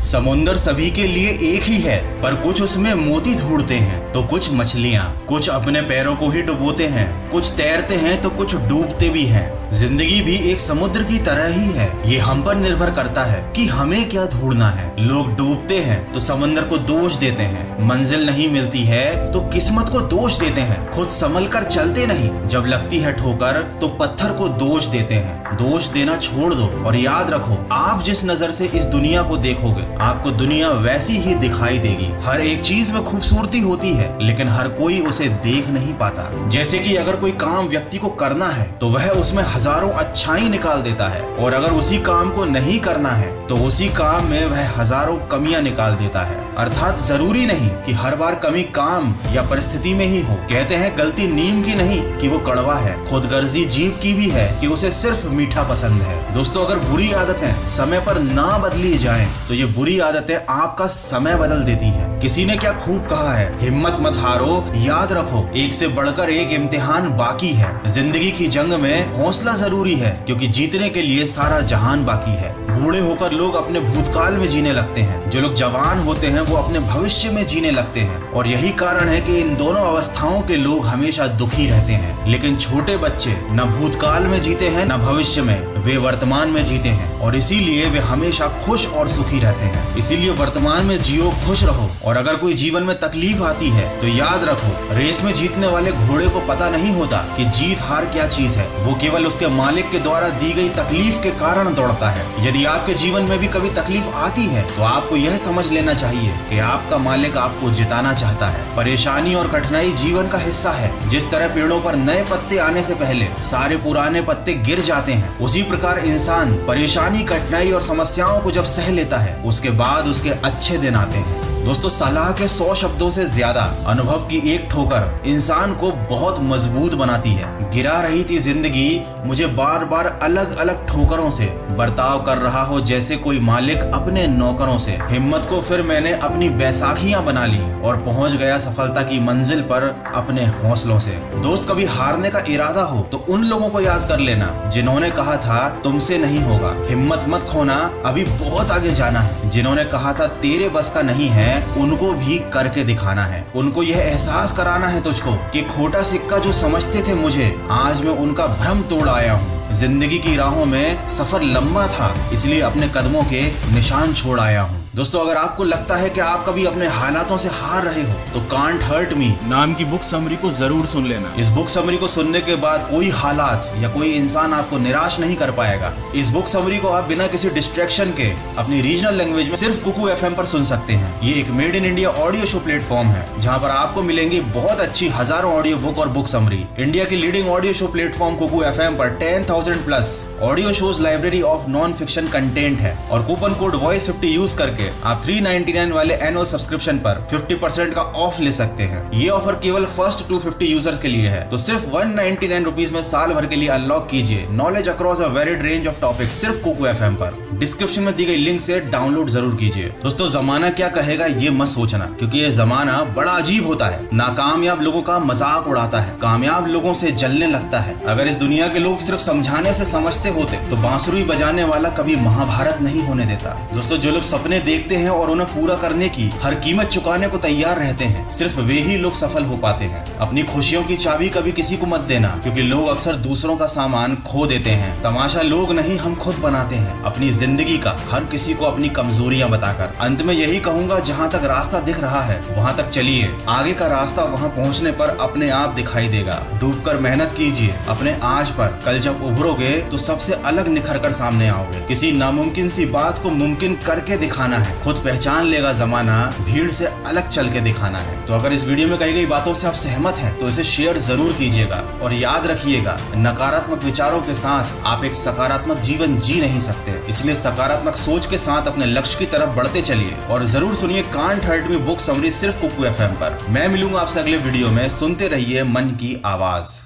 समुंदर सभी के लिए एक ही है, पर कुछ उसमें मोती ढूंढते हैं तो कुछ मछलियाँ। कुछ अपने पैरों को ही डुबोते हैं, कुछ तैरते हैं तो कुछ डूबते भी हैं। जिंदगी भी एक समुद्र की तरह ही है। ये हम पर निर्भर करता है कि हमें क्या ढूंढना है। लोग डूबते हैं तो समंदर को दोष देते हैं, मंजिल नहीं मिलती है तो किस्मत को दोष देते हैं, खुद संभल कर चलते नहीं, जब लगती है ठोकर तो पत्थर को दोष देते हैं। दोष देना छोड़ दो और याद रखो, आप जिस नजर से इस दुनिया को देखोगे आपको दुनिया वैसी ही दिखाई देगी। हर एक चीज में खूबसूरती होती है लेकिन हर कोई उसे देख नहीं पाता। जैसे कि अगर कोई काम व्यक्ति को करना है तो वह उसमें हजारों अच्छाई निकाल देता है, और अगर उसी काम को नहीं करना है तो उसी काम में वह हजारों कमियां निकाल देता है। अर्थात जरूरी नहीं कि हर बार कमी काम या परिस्थिति में ही हो। कहते हैं गलती नीम की नहीं कि वो कड़वा है, खुदगर्जी जीव की भी है कि उसे सिर्फ मीठा पसंद है। दोस्तों, अगर बुरी आदतें समय पर ना बदली जाएं तो ये बुरी आदतें आपका समय बदल देती हैं। किसी ने क्या खूब कहा है, हिम्मत मत हारो, याद रखो एक से बढ़कर एक इम्तिहान बाकी है। जिंदगी की जंग में हौसला जरूरी है क्योंकि जीतने के लिए सारा जहान बाकी है। बूढ़े होकर लोग अपने भूतकाल में जीने लगते हैं, जो लोग जवान होते हैं वो अपने भविष्य में जीने लगते हैं, और यही कारण है कि इन दोनों अवस्थाओं के लोग हमेशा दुखी रहते हैं। लेकिन छोटे बच्चे न भूतकाल में जीते हैं न भविष्य में, वे वर्तमान में जीते हैं और इसीलिए वे हमेशा खुश और सुखी रहते हैं। इसीलिए वर्तमान में जियो, खुश रहो। और अगर कोई जीवन में तकलीफ आती है तो याद रखो, रेस में जीतने वाले घोड़े को पता नहीं होता कि जीत हार क्या चीज है, वो केवल उसके मालिक के द्वारा दी गई तकलीफ के कारण दौड़ता है। यदि आपके जीवन में भी कभी तकलीफ आती है तो आपको यह समझ लेना चाहिए कि आपका मालिक आपको जिताना चाहता है। परेशानी और कठिनाई जीवन का हिस्सा है। जिस तरह पेड़ों पर नए पत्ते आने से पहले सारे पुराने पत्ते गिर जाते हैं, उसी प्रकार इंसान परेशानी, कठिनाई और समस्याओं को जब सह लेता है उसके बाद उसके अच्छे दिन आते हैं। दोस्तों, सलाह के 100 शब्दों से ज्यादा अनुभव की एक ठोकर इंसान को बहुत मजबूत बनाती है। गिरा रही थी जिंदगी मुझे बार बार अलग अलग ठोकरों से, बर्ताव कर रहा हो जैसे कोई मालिक अपने नौकरों से। हिम्मत को फिर मैंने अपनी बैसाखियां बना ली और पहुंच गया सफलता की मंजिल पर अपने हौसलों से। दोस्त, कभी हारने का इरादा हो तो उन लोगों को याद कर लेना जिन्होंने कहा था तुमसे नहीं होगा। हिम्मत मत खोना, अभी बहुत आगे जाना है। जिन्होंने कहा था तेरे बस का नहीं है, उनको भी करके दिखाना है। उनको यह एहसास कराना है तुझको कि खोटा सिक्का जो समझते थे मुझे, आज मैं उनका भ्रम तोड़ आया हूँ। जिंदगी की राहों में सफर लंबा था, इसलिए अपने कदमों के निशान छोड़ आया हूँ। दोस्तों, अगर आपको लगता है कि आप कभी अपने हालातों से हार रहे हो तो कांट हर्ट मी नाम की बुक समरी को जरूर सुन लेना। इस बुक समरी को सुनने के बाद कोई हालात या कोई इंसान आपको निराश नहीं कर पाएगा। इस बुक समरी को आप बिना किसी डिस्ट्रैक्शन के अपनी रीजनल लैंग्वेज में सिर्फ कुकू FM पर सुन सकते हैं। ये एक made in India audio show platform है जहाँ पर आपको मिलेंगी बहुत अच्छी हजारों ऑडियो बुक और बुक समरी। इंडिया की leading audio show platform Kuku FM पर 10,000 plus audio shows library of non fiction content है, और कूपन कोड वॉइस50 यूज करके आप 399 वाले एनुअल सब्सक्रिप्शन पर 50% का ऑफ ले सकते हैं। ये ऑफर केवल फर्स्ट 250 यूजर्स के लिए है, तो सिर्फ 199 रुपीज में साल भर के लिए अनलॉक कीजिए knowledge across a varied range of topics सिर्फ कुकू FM पर। डिस्क्रिप्शन में दी गई लिंक से डाउनलोड जरूर कीजिए। दोस्तों, जमाना क्या कहेगा ये मत सोचना, क्योंकि ये जमाना बड़ा अजीब होता है। नाकामयाब लोगों का मजाक उड़ाता है, कामयाब लोगों से जलने लगता है। अगर इस दुनिया के लोग सिर्फ समझाने से समझते होते तो बांसुरी बजाने वाला कभी महाभारत नहीं होने देता। दोस्तों, जो लोग सपने देखते हैं और उन्हें पूरा करने की हर कीमत चुकाने को तैयार रहते हैं, सिर्फ वे ही लोग सफल हो पाते हैं। अपनी खुशियों की चाबी कभी किसी को मत देना, क्योंकि लोग अक्सर दूसरों का सामान खो देते हैं। तमाशा लोग नहीं, हम खुद बनाते हैं अपनी जिंदगी का, हर किसी को अपनी कमजोरियां बताकर। अंत में यही कहूंगा, जहां तक रास्ता दिख रहा है वहां तक चलिए, आगे का रास्ता वहां पहुंचने पर अपने आप दिखाई देगा। डूबकर मेहनत कीजिए अपने आज पर, कल जब उभरोगे तो सबसे अलग निखर कर सामने आओगे। किसी नामुमकिन सी बात को मुमकिन करके दिखाना है, खुद पहचान लेगा जमाना, भीड़ से अलग चल के दिखाना है। तो अगर इस वीडियो में कही गई बातों से आप सहमत हैं तो इसे शेयर जरूर कीजिएगा, और याद रखिएगा, नकारात्मक विचारों के साथ आप एक सकारात्मक जीवन जी नहीं सकते। इसलिए सकारात्मक सोच के साथ अपने लक्ष्य की तरफ बढ़ते चलिए, और जरूर सुनिए can't hurt me book summary सिर्फ कुकू FM पर। मैं मिलूंगा आपसे अगले वीडियो में। सुनते रहिए मन की आवाज।